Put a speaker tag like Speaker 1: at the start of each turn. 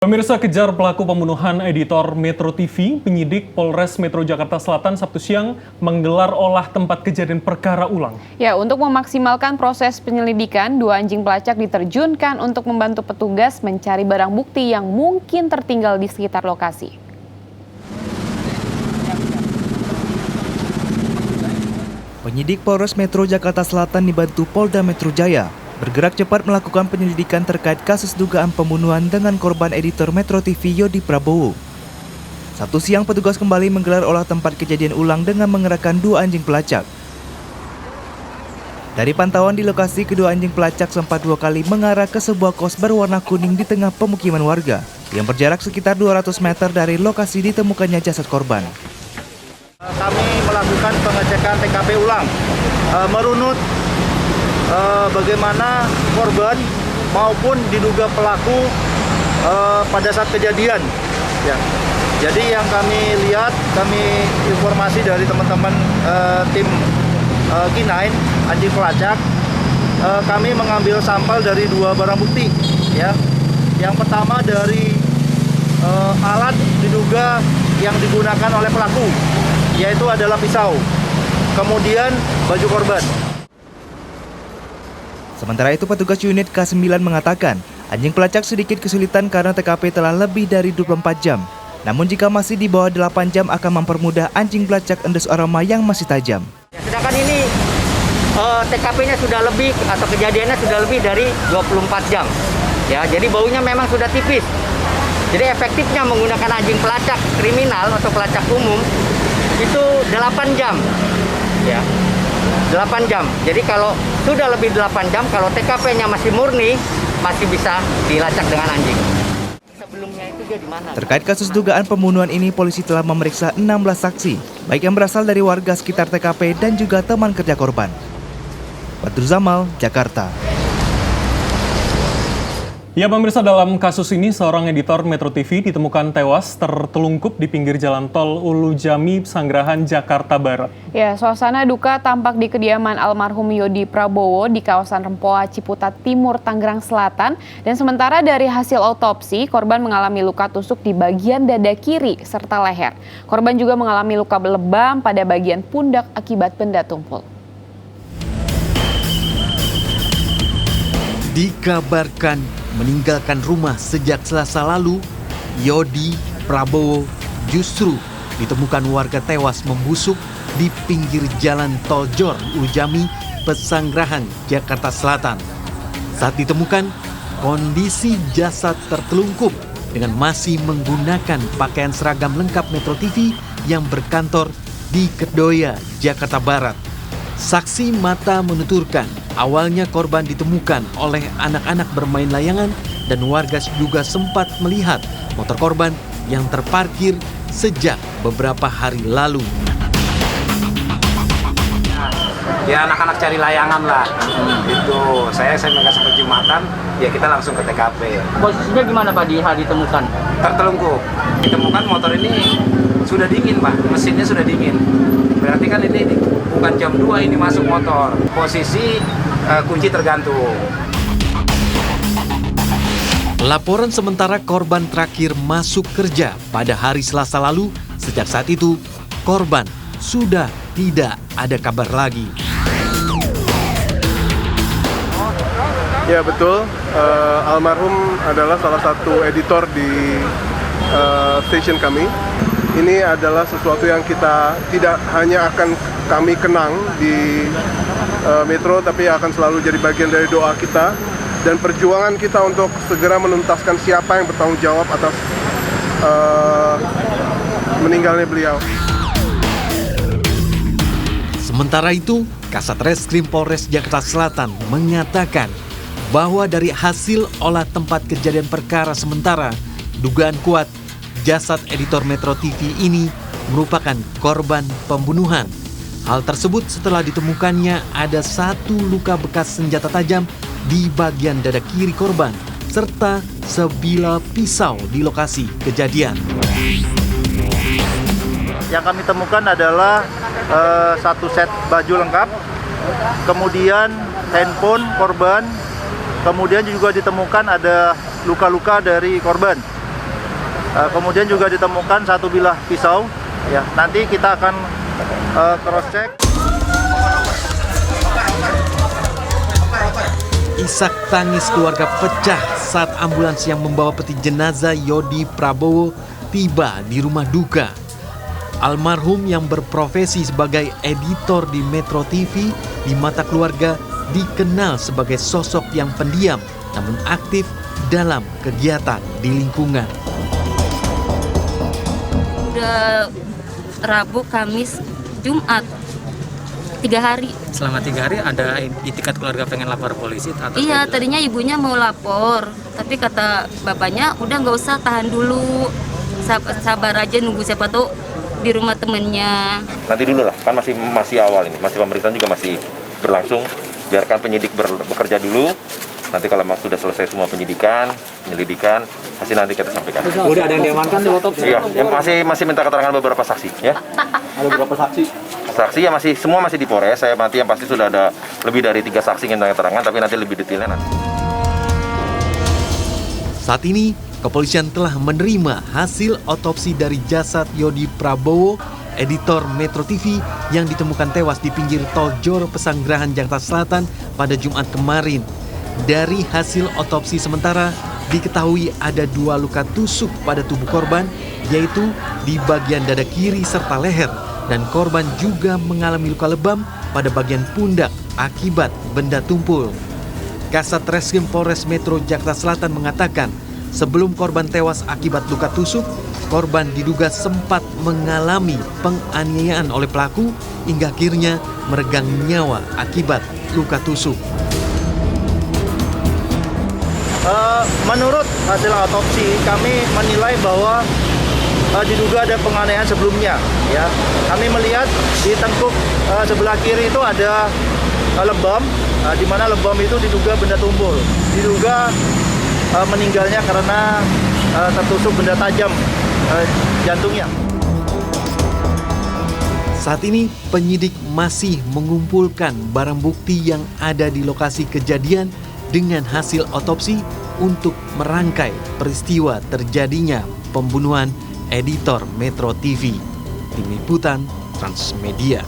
Speaker 1: Pemirsa, kejar pelaku pembunuhan editor Metro TV, penyidik Polres Metro Jakarta Selatan Sabtu siang menggelar olah tempat kejadian perkara ulang.
Speaker 2: Ya, untuk memaksimalkan proses penyelidikan, 2 anjing pelacak diterjunkan untuk membantu petugas mencari barang bukti yang mungkin tertinggal di sekitar lokasi.
Speaker 3: Penyidik Polres Metro Jakarta Selatan dibantu Polda Metro Jaya bergerak cepat melakukan penyelidikan terkait kasus dugaan pembunuhan dengan korban editor Metro TV Yodi Prabowo. Sabtu siang petugas kembali menggelar olah tempat kejadian ulang dengan mengerahkan 2 anjing pelacak. Dari pantauan di lokasi, kedua anjing pelacak sempat 2 kali mengarah ke sebuah kos berwarna kuning di tengah pemukiman warga yang berjarak sekitar 200 meter dari lokasi ditemukannya jasad korban.
Speaker 4: Kami melakukan pengecekan TKP ulang, merunut bagaimana korban maupun diduga pelaku pada saat kejadian. Ya. Jadi yang kami lihat, kami informasi dari teman-teman tim K9 anjing pelacak, kami mengambil sampel dari 2 barang bukti. Ya. Yang pertama dari alat diduga yang digunakan oleh pelaku, yaitu adalah pisau. Kemudian baju korban.
Speaker 3: Sementara itu petugas unit K9 mengatakan anjing pelacak sedikit kesulitan karena TKP telah lebih dari 24 jam. Namun jika masih di bawah 8 jam akan mempermudah anjing pelacak endus aroma yang masih tajam.
Speaker 5: Ya, sedangkan ini TKP-nya sudah lebih atau kejadiannya sudah lebih dari 24 jam. Ya, jadi baunya memang sudah tipis. Jadi efektifnya menggunakan anjing pelacak kriminal atau pelacak umum itu 8 jam. Ya. 8 jam. Jadi kalau sudah lebih 8 jam, kalau TKP-nya masih murni, masih bisa dilacak dengan anjing. Sebelumnya itu dia di mana?
Speaker 3: Terkait kasus dugaan pembunuhan ini, polisi telah memeriksa 16 saksi, baik yang berasal dari warga sekitar TKP dan juga teman kerja korban. Badru Zamal, Jakarta.
Speaker 1: Ya pemirsa, dalam kasus ini seorang editor Metro TV ditemukan tewas tertelungkup di pinggir jalan tol Ulu Jami, Pesanggerahan, Jakarta Barat.
Speaker 2: Ya, suasana duka tampak di kediaman almarhum Yodi Prabowo di kawasan Rempoa, Ciputat Timur, Tangerang Selatan. Dan sementara dari hasil otopsi, korban mengalami luka tusuk di bagian dada kiri serta leher. Korban juga mengalami luka lebam pada bagian pundak akibat benda tumpul.
Speaker 6: Dikabarkan meninggalkan rumah sejak Selasa lalu, Yodi Prabowo justru ditemukan warga tewas membusuk di pinggir jalan tol Jor Ujami, Pesanggerahan, Jakarta Selatan. Saat ditemukan, kondisi jasad tertelungkup dengan masih menggunakan pakaian seragam lengkap Metro TV yang berkantor di Kedoya, Jakarta Barat. Saksi mata menuturkan awalnya korban ditemukan oleh anak-anak bermain layangan dan warga juga sempat melihat motor korban yang terparkir sejak beberapa hari lalu.
Speaker 7: Ya anak-anak cari layangan lah, itu saya kasih penjumatan, ya kita langsung ke TKP.
Speaker 5: Posisinya gimana Pak di hal ditemukan?
Speaker 7: Tertelungkup, ditemukan motor ini sudah dingin Pak, mesinnya sudah dingin. Berarti kan ini bukan jam 2 ini masuk motor, posisi kunci tergantung.
Speaker 6: Laporan sementara korban terakhir masuk kerja pada hari Selasa lalu. Sejak saat itu, korban sudah tidak ada kabar lagi.
Speaker 8: Ya betul, almarhum adalah salah satu editor di stasiun kami. Ini adalah sesuatu yang kita tidak hanya akan kami kenang di Metro, tapi akan selalu jadi bagian dari doa kita dan perjuangan kita untuk segera menuntaskan siapa yang bertanggung jawab atas meninggalnya beliau.
Speaker 6: Sementara itu, Kasat Reskrim Polres Jakarta Selatan mengatakan bahwa dari hasil olah tempat kejadian perkara sementara, dugaan kuat jasad editor Metro TV ini merupakan korban pembunuhan. Hal tersebut setelah ditemukannya ada 1 luka bekas senjata tajam di bagian dada kiri korban, serta sebilah pisau di lokasi kejadian.
Speaker 4: Yang kami temukan adalah 1 set baju lengkap, kemudian handphone korban, kemudian juga ditemukan ada luka-luka dari korban. Kemudian juga ditemukan 1 bilah pisau. Ya, nanti kita akan cross check.
Speaker 6: Isak tangis keluarga pecah saat ambulans yang membawa peti jenazah Yodi Prabowo tiba di rumah duka. Almarhum yang berprofesi sebagai editor di Metro TV di mata keluarga dikenal sebagai sosok yang pendiam namun aktif dalam kegiatan di lingkungan.
Speaker 9: Udah Rabu, Kamis, Jumat 3 hari.
Speaker 10: Selama 3 hari ada itikat keluarga pengen lapor polisi atau?
Speaker 9: Iya, tadinya ibunya mau lapor, tapi kata bapaknya udah nggak usah, tahan dulu, sabar aja nunggu siapa tahu di rumah temennya.
Speaker 11: Nanti dulu lah, kan masih awal ini, masih pemeriksaan juga masih berlangsung. Biarkan penyidik bekerja dulu. Nanti kalau memang sudah selesai semua penyelidikan, pasti nanti kita sampaikan.
Speaker 10: Udah ada yang diamankan di otopsi?
Speaker 11: Iya, masih minta keterangan beberapa saksi ya.
Speaker 4: Ada berapa saksi?
Speaker 11: Saksi ya semua masih di Polres. Saya yang pasti sudah ada lebih dari 3 saksi yang minta keterangan, tapi nanti lebih detailnya nanti.
Speaker 6: Saat ini, kepolisian telah menerima hasil otopsi dari jasad Yodi Prabowo, editor Metro TV yang ditemukan tewas di pinggir tol Jor Pesanggerahan, Jakarta Selatan pada Jumat kemarin. Dari hasil otopsi sementara, diketahui ada 2 luka tusuk pada tubuh korban, yaitu di bagian dada kiri serta leher, dan korban juga mengalami luka lebam pada bagian pundak akibat benda tumpul. Kasat Reskrim Polres Metro Jakarta Selatan mengatakan, sebelum korban tewas akibat luka tusuk, korban diduga sempat mengalami penganiayaan oleh pelaku hingga akhirnya meregang nyawa akibat luka tusuk.
Speaker 4: Menurut hasil otopsi, kami menilai bahwa diduga ada penganiayaan sebelumnya. Ya, kami melihat di tengkuk sebelah kiri itu ada lebam, di mana lebam itu diduga benda tumpul. Diduga meninggalnya karena tertusuk benda tajam jantungnya.
Speaker 6: Saat ini penyidik masih mengumpulkan barang bukti yang ada di lokasi kejadian dengan hasil otopsi untuk merangkai peristiwa terjadinya pembunuhan editor Metro TV. Tim Liputan Transmedia.